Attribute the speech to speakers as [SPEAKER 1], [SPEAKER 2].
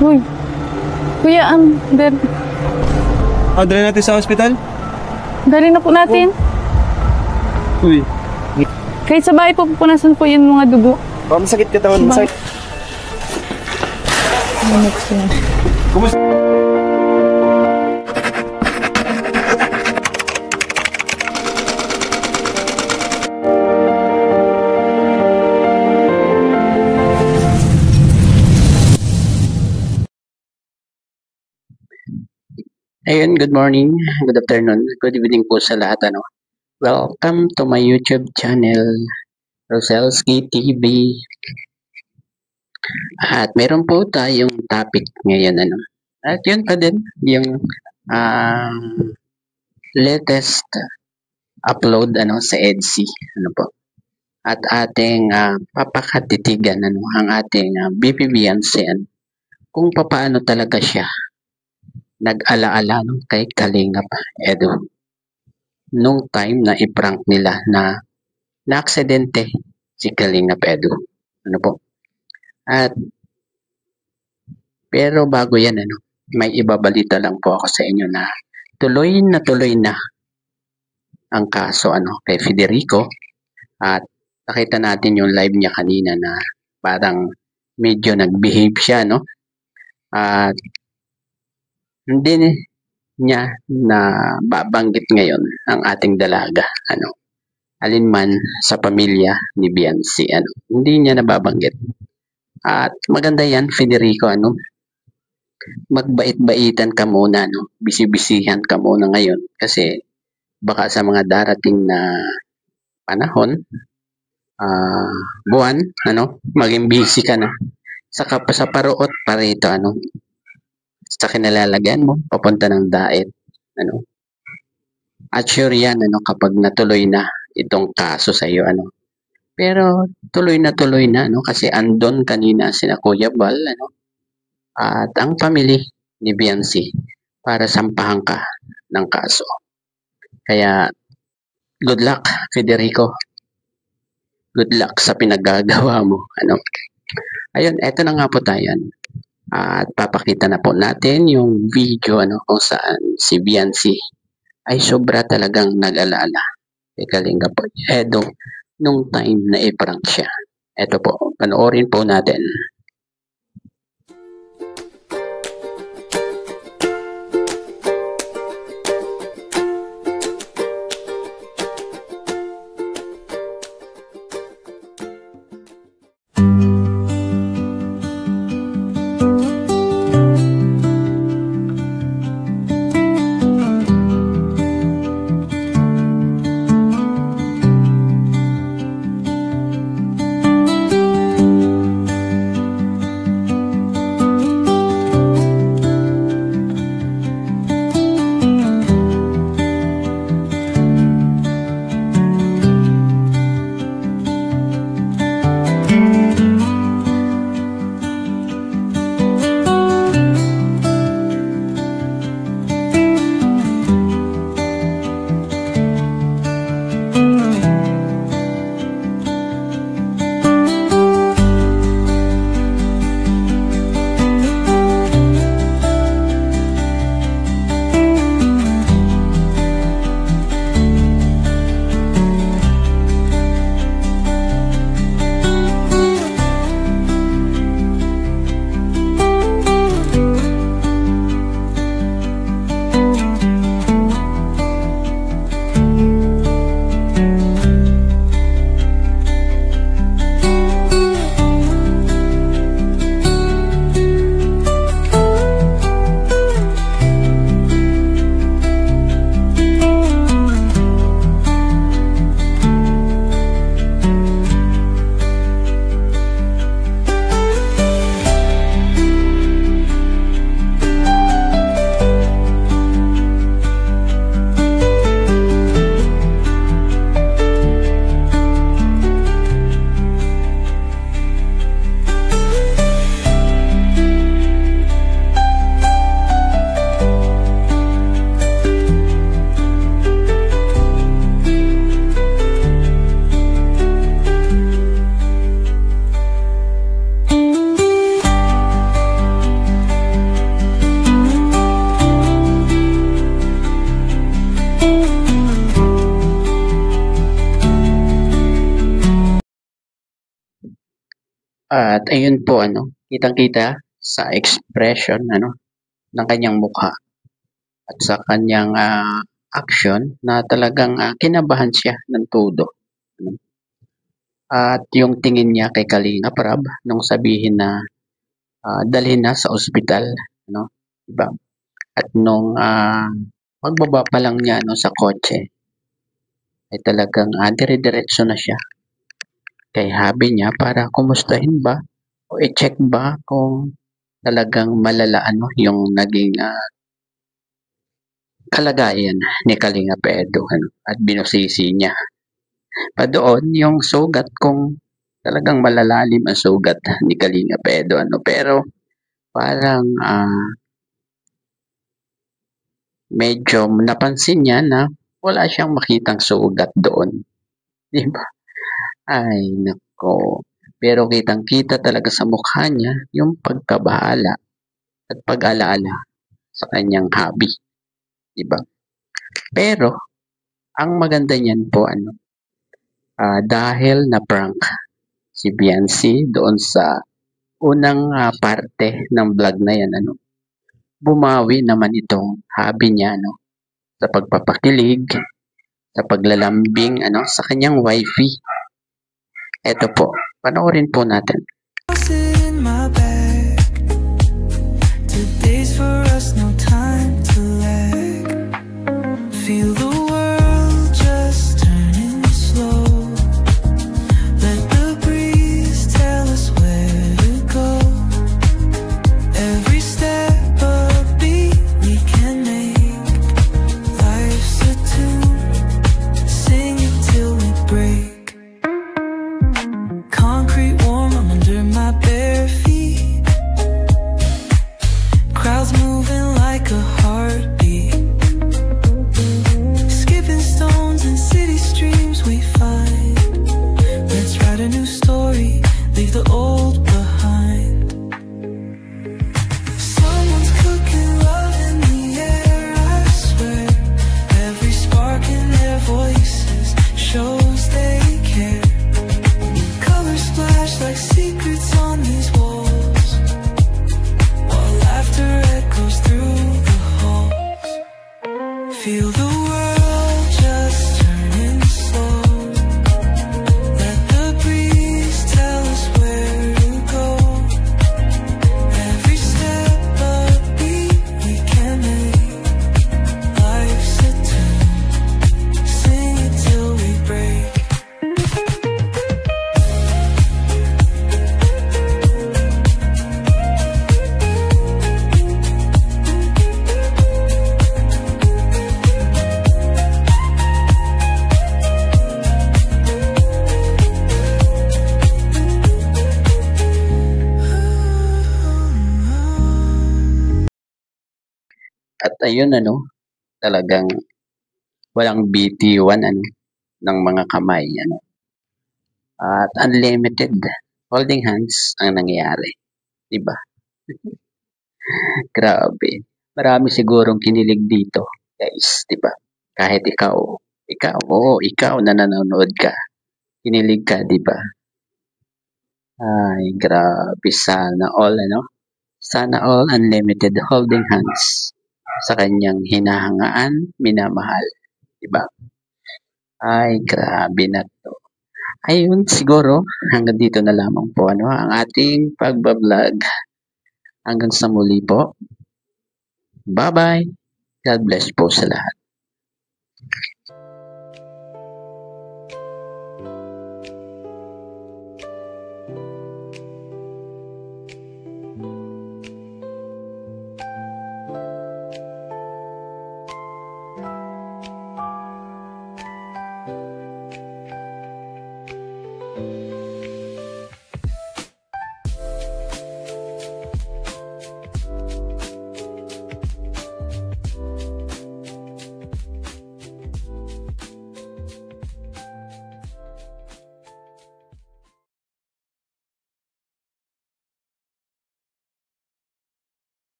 [SPEAKER 1] Uy, kuya,
[SPEAKER 2] Dali natin sa ospital?
[SPEAKER 1] dali na po natin.
[SPEAKER 2] Uy.
[SPEAKER 1] Kahit sa bahay po, pupunasan po yung mga dugo.
[SPEAKER 2] Baka masakit katawan. Masakit. Kumusta?
[SPEAKER 3] Ayun, good morning, good afternoon, good evening po sa lahat. Welcome to my YouTube channel, Roselski TV. At meron po tayong topic ngayon. At yun pa din, yung latest upload sa EDSI. At ating papakatitigan ang ating BPBNC kung paano talaga siya nag-alaala kay Kalingap Edu nung time na i-prank nila na aksidente si Kalingap Edu. At pero bago yan may ibabalita lang po ako sa inyo na tuloy na ang kaso kay Federico. At nakita natin yung live niya kanina na parang medyo nag-behave siya at hindi niya na babanggit ngayon ang ating dalaga alinman sa pamilya ni Biancy hindi niya nababanggit. At maganda yan, Federico, magbait-baitan ka muna bisi-bisihan ka muna ngayon kasi baka sa mga darating na panahon, buwan, maging busy ka na sa paruot pa rito sa kinalalagyan mo papunta ng diet at sure yan kapag natuloy na itong kaso sa iyo pero tuloy na kasi andon kanina sina Kuya Bal at ang family ni Biancy para sampahan ka ng kaso. Kaya good luck, Federico, good luck sa pinagagawa mo ayun, eto na nga po tayo at papakita na po natin yung video kung saan si Biancy ay sobra talagang nag-alala kay Kalingap Edu nung time na i-prank siya. Eto po, panoorin po natin. At ayun po kitang-kita sa expression ng kanyang mukha at sa kanyang action na talagang kinabahan siya ng todo. Ano. At yung tingin niya kay Kalinga Prab nung sabihin na dalhin na sa ospital, diba? At nung pagbaba pa lang niya sa kotse, ay talagang dire-diretso na siya kay habi niya para kumustahin ba o i-check ba kung talagang malala yung naging kalagayan ni Kalinga Edo at binusisi niya pa doon yung sugat kung talagang malalalim ang sugat ni Kalinga Edo pero parang medyo napansin niya na wala siyang makitang sugat doon, di ba? Ay nako, pero kitang-kita talaga sa mukha niya yung pagkabahala at pag-alaala sa kanyang hobby, di ba? Pero ang maganda niyan po dahil na prank si Biancy doon sa unang parte ng vlog na yan bumawi naman itong hobby niya sa pagpapakilig, sa paglalambing sa kanyang wifey. Eto po, panoorin po natin.
[SPEAKER 4] In my bag, today's for us, no time to lag. Feel the world just turning slow. Let the breeze tell us where to go. Every step a beat we can make. Life's a tune, sing it till we break. Concrete warm, I'm under my bare feet. Crowds moving like a heartbeat. Skipping stones in city streams we find. Let's write a new story, leave the old behind. Someone's cooking love in the air, I swear. Every spark in their voices shows they care. Colors splash like secrets on these walls, while laughter echoes through the halls. Feel the world just turning slow. Let the breeze tell us where to go. Every step a beat we can make. Life's a tune, sing it till we break.
[SPEAKER 3] At ayun talagang walang BT1 ng mga kamay at unlimited holding hands ang nangyayari, di ba? Grabe. Marami sigurong kinilig dito, guys, di ba? Kahit ikaw na nanonood ka, kinilig ka, di ba? Ay, grabe, sana all sana all unlimited holding hands sa kanyang hinahangaan, minamahal, di ba? Ay, grabe na to. Ayun, siguro, hanggang dito na lamang po ang ating pagbablog. Hanggang sa muli po. Bye-bye. God bless po sa lahat.